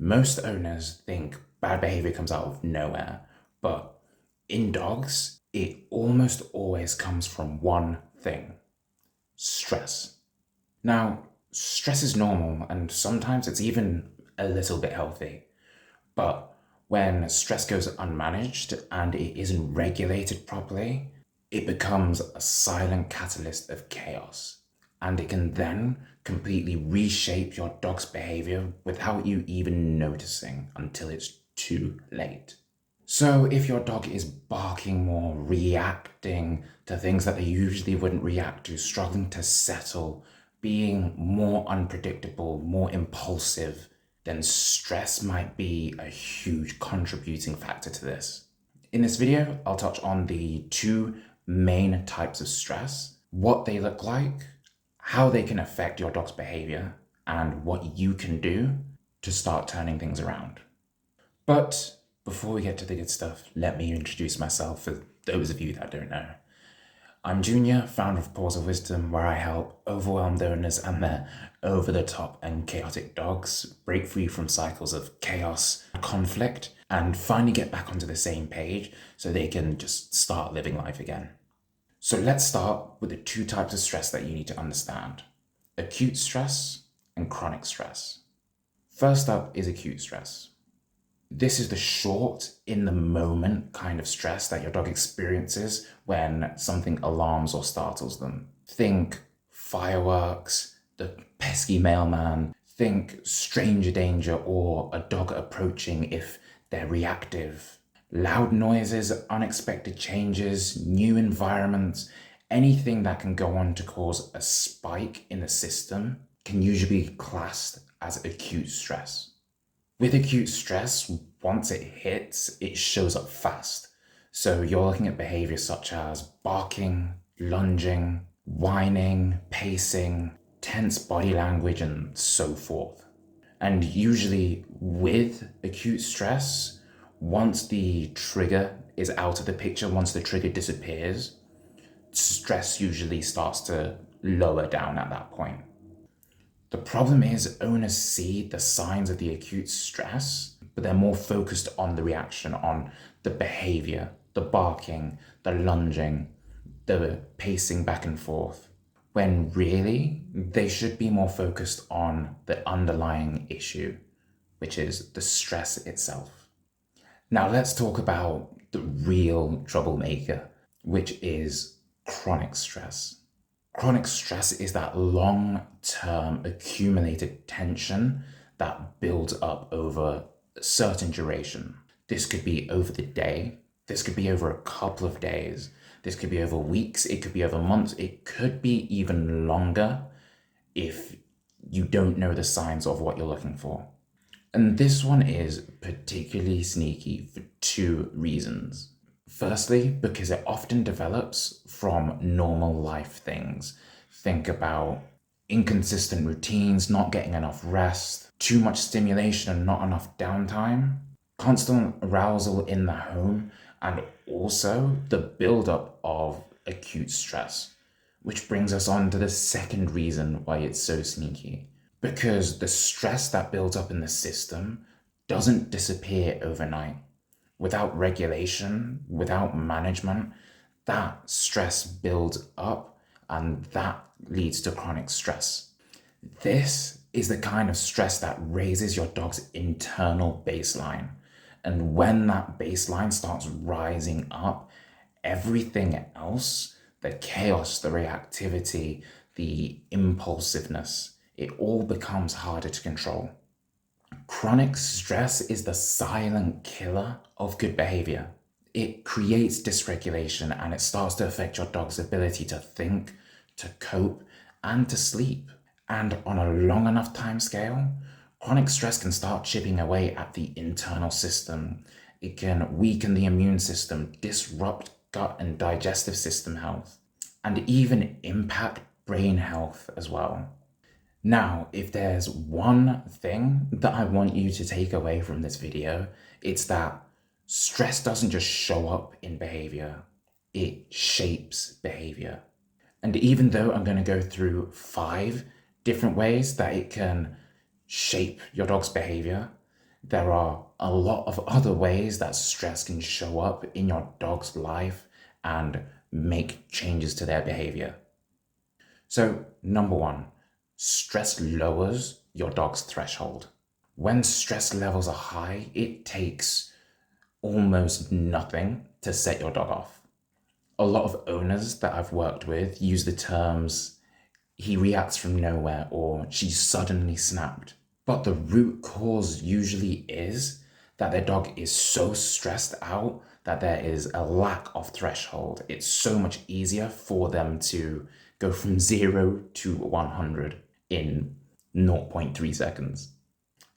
Most owners think bad behavior comes out of nowhere, but in dogs, it almost always comes from one thing: stress. Now, stress is normal and sometimes it's even a little bit healthy, but when stress goes unmanaged and it isn't regulated properly, it becomes a silent catalyst of chaos. And it can then completely reshape your dog's behavior without you even noticing until it's too late. So, if your dog is barking more, reacting to things that they usually wouldn't react to, struggling to settle, being more unpredictable, more impulsive, then stress might be a huge contributing factor to this. In this video, I'll touch on the two main types of stress, what they look like, how they can affect your dog's behavior, and what you can do to start turning things around. But before we get to the good stuff, let me introduce myself for those of you that don't know. I'm Junior, founder of Paws of Wisdom, where I help overwhelmed owners and their over-the-top and chaotic dogs break free from cycles of chaos, conflict, and finally get back onto the same page so they can just start living life again. So let's start with the two types of stress that you need to understand: acute stress and chronic stress. First up is acute stress. This is the short, in the moment kind of stress that your dog experiences when something alarms or startles them. Think fireworks, the pesky mailman, think stranger danger or a dog approaching if they're reactive. Loud noises, unexpected changes, new environments, anything that can go on to cause a spike in the system can usually be classed as acute stress. With acute stress, once it hits, it shows up fast. So you're looking at behaviors such as barking, lunging, whining, pacing, tense body language, and so forth. And usually with acute stress, once the trigger is out of the picture, once the trigger disappears, stress usually starts to lower down at that point. The problem is owners see the signs of the acute stress, but they're more focused on the reaction, on the behavior, the barking, the lunging, the pacing back and forth, when really they should be more focused on the underlying issue, which is the stress itself. Now let's talk about the real troublemaker, which is chronic stress. Chronic stress is that long-term accumulated tension that builds up over a certain duration. This could be over the day, this could be over a couple of days, this could be over weeks, it could be over months, it could be even longer if you don't know the signs of what you're looking for. And this one is particularly sneaky for two reasons. Firstly, because it often develops from normal life things. Think about inconsistent routines, not getting enough rest, too much stimulation and not enough downtime, constant arousal in the home, and also the buildup of acute stress. Which brings us on to the second reason why it's so sneaky. Because the stress that builds up in the system doesn't disappear overnight. Without regulation, without management, that stress builds up and that leads to chronic stress. This is the kind of stress that raises your dog's internal baseline. And when that baseline starts rising up, everything else, the chaos, the reactivity, the impulsiveness, it all becomes harder to control. Chronic stress is the silent killer of good behavior. It creates dysregulation and it starts to affect your dog's ability to think, to cope, and to sleep. And on a long enough time scale, chronic stress can start chipping away at the internal system. It can weaken the immune system, disrupt gut and digestive system health, and even impact brain health as well. Now, if there's one thing that I want you to take away from this video, it's that stress doesn't just show up in behavior, it shapes behavior. And even though I'm going to go through 5 different ways that it can shape your dog's behavior, There are a lot of other ways that stress can show up in your dog's life and make changes to their behavior. So, number one, stress lowers your dog's threshold. When stress levels are high, it takes almost nothing to set your dog off. A lot of owners that I've worked with use the terms, he reacts from nowhere or she suddenly snapped. But the root cause usually is that their dog is so stressed out that there is a lack of threshold. It's so much easier for them to go from 0 to 100 in 0.3 seconds.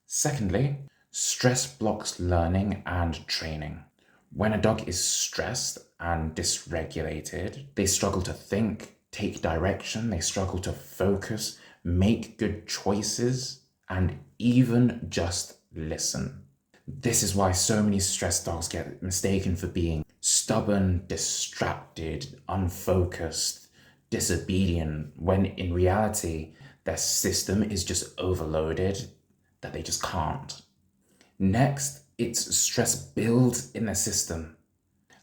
Secondly, stress blocks learning and training. When a dog is stressed and dysregulated, they struggle to think, take direction, they struggle to focus, make good choices, and even just listen. This is why so many stressed dogs get mistaken for being stubborn, distracted, unfocused, disobedient, when in reality, their system is just overloaded that they just can't. Next, it's stress builds in the system.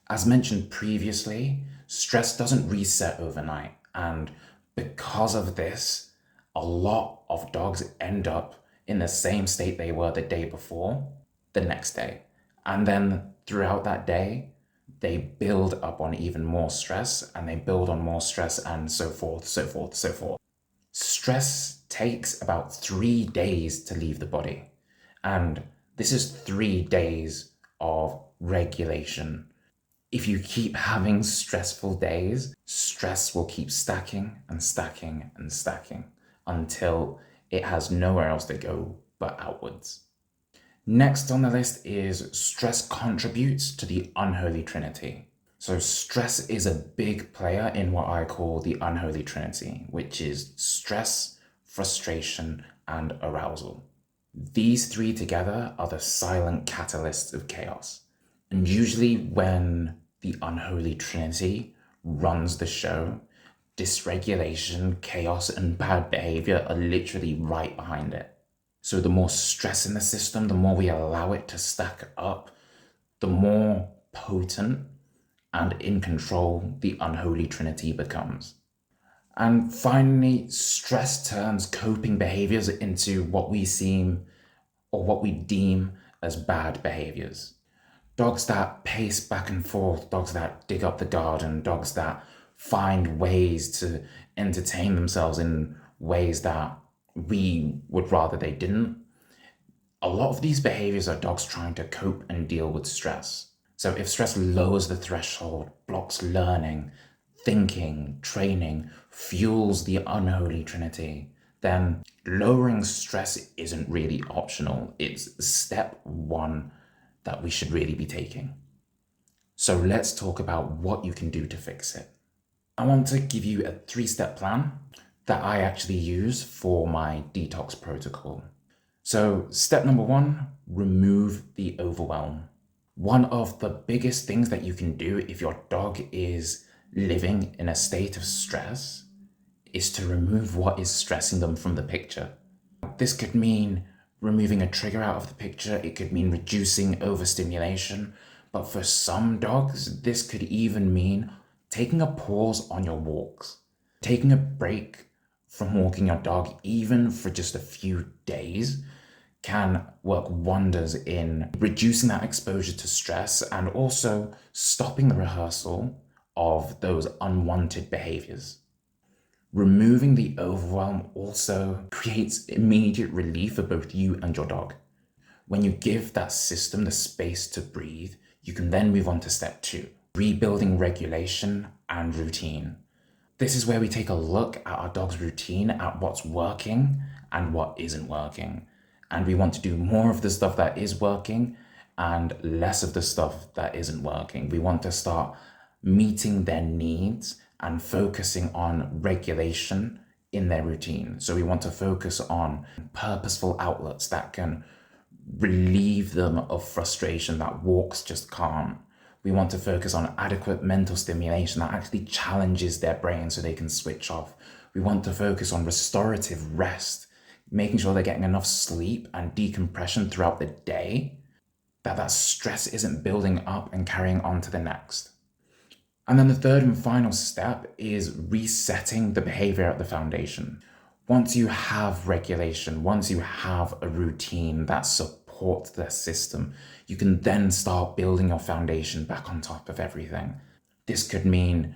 As mentioned previously, stress doesn't reset overnight, and because of this, a lot of dogs end up in the same state they were the day before, the next day. And then throughout that day, they build up on even more stress, and they build on more stress, and so forth, so forth, so forth. Stress takes about 3 days to leave the body, and this is 3 days of regulation. If you keep having stressful days, stress will keep stacking and stacking and stacking until it has nowhere else to go but outwards. Next on the list is stress contributes to the Unholy Trinity. So stress is a big player in what I call the Unholy Trinity, which is stress, frustration, and arousal. These three together are the silent catalysts of chaos. And usually when the Unholy Trinity runs the show, dysregulation, chaos, and bad behavior are literally right behind it. So the more stress in the system, the more we allow it to stack up, the more potent and in control the Unholy Trinity becomes. And finally, stress turns coping behaviors into what we deem as bad behaviors. Dogs that pace back and forth, dogs that dig up the garden, dogs that find ways to entertain themselves in ways that we would rather they didn't. A lot of these behaviors are dogs trying to cope and deal with stress. So if stress lowers the threshold, blocks learning, thinking, training, fuels the Unholy Trinity, then lowering stress isn't really optional. It's step one that we should really be taking. So let's talk about what you can do to fix it. I want to give you a 3-step plan that I actually use for my detox protocol. So step number 1, remove the overwhelm. One of the biggest things that you can do if your dog is living in a state of stress is to remove what is stressing them from the picture. This could mean removing a trigger out of the picture, it could mean reducing overstimulation, but for some dogs, this could even mean taking a pause on your walks, taking a break from walking your dog, even for just a few days, can work wonders in reducing that exposure to stress and also stopping the rehearsal of those unwanted behaviors. Removing the overwhelm also creates immediate relief for both you and your dog. When you give that system the space to breathe, you can then move on to step 2, rebuilding regulation and routine. This is where we take a look at our dog's routine, at what's working and what isn't working. And we want to do more of the stuff that is working and less of the stuff that isn't working. We want to start meeting their needs and focusing on regulation in their routine. So we want to focus on purposeful outlets that can relieve them of frustration that walks just can't. We want to focus on adequate mental stimulation that actually challenges their brain so they can switch off. We want to focus on restorative rest, making sure they're getting enough sleep and decompression throughout the day, that stress isn't building up and carrying on to the next. And then the third and final step is resetting the behavior at the foundation. Once you have regulation, once you have a routine that supports the system, you can then start building your foundation back on top of everything. This could mean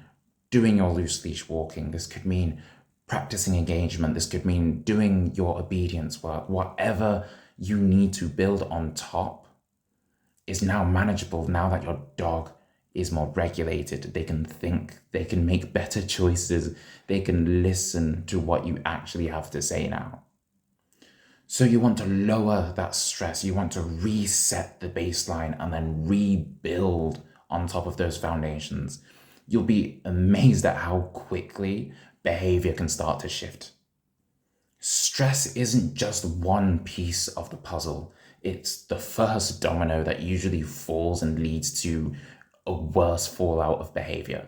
doing your loose leash walking. This could mean practicing engagement. This could mean doing your obedience work. Whatever you need to build on top is now manageable now that your dog is more regulated. They can think, they can make better choices, they can listen to what you actually have to say now. So you want to lower that stress, you want to reset the baseline and then rebuild on top of those foundations. You'll be amazed at how quickly behavior can start to shift. Stress isn't just one piece of the puzzle. It's the first domino that usually falls and leads to a worse fallout of behavior.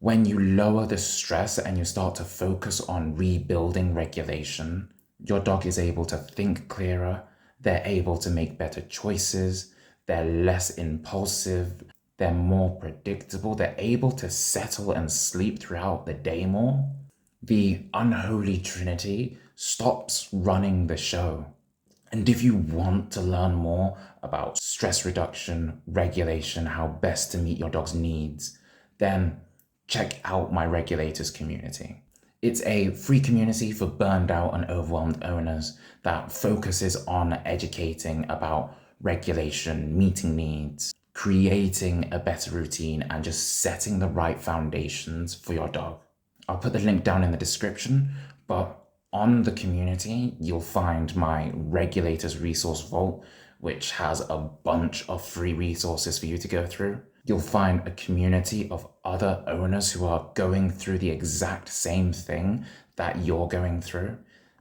When you lower the stress and you start to focus on rebuilding regulation, your dog is able to think clearer, they're able to make better choices, they're less impulsive, they're more predictable, they're able to settle and sleep throughout the day more. The Unholy Trinity stops running the show. And if you want to learn more about stress reduction, regulation, how best to meet your dog's needs, then check out my regulators community. It's a free community for burned out and overwhelmed owners that focuses on educating about regulation, meeting needs, creating a better routine, and just setting the right foundations for your dog. I'll put the link down in the description, but on the community, you'll find my regulators resource vault, which has a bunch of free resources for you to go through. You'll find a community of other owners who are going through the exact same thing that you're going through,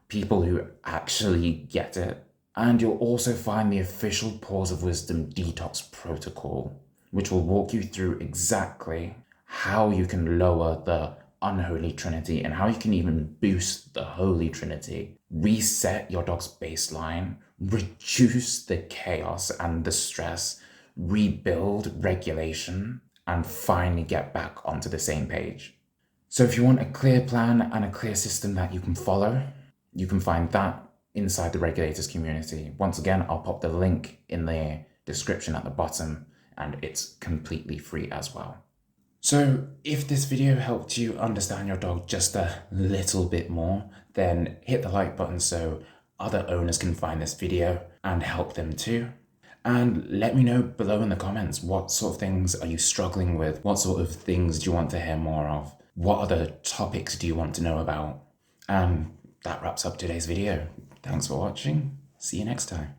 people who actually get it. And you'll also find the official Paws of Wisdom Detox Protocol, which will walk you through exactly how you can lower the Unholy Trinity and how you can even boost the Holy Trinity, reset your dog's baseline, reduce the chaos and the stress, rebuild regulation, and finally get back onto the same page. So if you want a clear plan and a clear system that you can follow, you can find that inside the regulators community. Once again, I'll pop the link in the description at the bottom, and it's completely free as well. So if this video helped you understand your dog just a little bit more, then hit the like button so other owners can find this video and help them too. And let me know below in the comments, what sort of things are you struggling with? What sort of things do you want to hear more of? What other topics do you want to know about? And that wraps up today's video. Thanks for watching. See you next time.